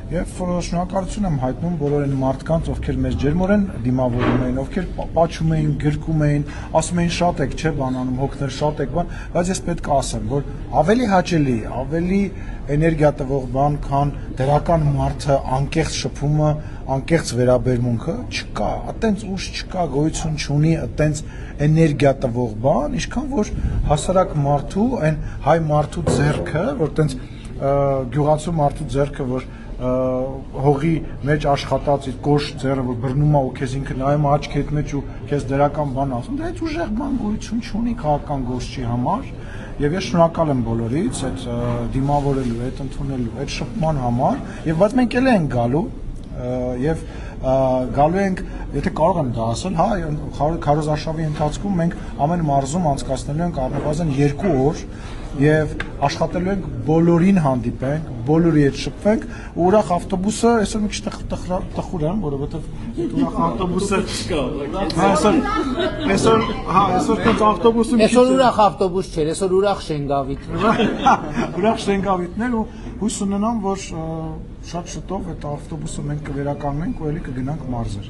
Եվ շնորհակալություն եմ հայտնում բոլոր այն մարդկանց, ովքեր մեզ ջերմորեն դիմավորում էին, ովքեր պատճում էին, գրկում էին, ասում էին շատ եք, չէ, բան անում, հոգներ շատ եք, բան, բայց ես պետք է ասեմ, որ ավելի հաճելի, ավելի էներգիա տվող բան, քան դրական մարդը անկեղծ շփումը, անկեղծ վերաբերմունքը չկա, այտենց ուժ չկա, գոյություն չունի այտենց էներգիա տվող բան, ինչքան որ հասարակ մարդու, այն հայ մարդու ձեռքը, որ այտենց գյուղացու մարդու ձեռքը, որ հողի մեջ աշխատած իր կոշ ձեռը, որ բռնում է ու քեզ ինքը նայում է աչքիդ մեջ ու քեզ դրական բան ասում, դա այդ ուժեղ բան գոյություն չունի քաղաքական գործի համար, եւ ես շնորհակալ եմ բոլորից այդ դիմավորելու, այդ ընդունելու, այդ շփման համար, եւ բայց մենք էլ ենք գալու եւ գալու ենք, եթե կարող եմ դա ասել, հա, քարոզարշավի ընթացքում մենք ամեն մարզում անցկացնելու ենք առնվազն 2 օր եւ աշխատելու ենք բոլորին հանդիպենք, բոլորի հետ շփվենք, ու ուրախ ավտոբուսը, այսօր մի քիչ տխուր եմ, որովհետեւ ուրախ ավտոբուսը այսօր տենց ավտոբուսը այսօր ուրախ ավտոբուս չէր, այսօր ուրախ Շենգավիթ։ Ուրախ Շենգավիթներ ու հույս ունենամ, որ շատ շուտով այդ ավտոբուսը մենք կվերականգնենք ու ելի կգնանք մարզեր։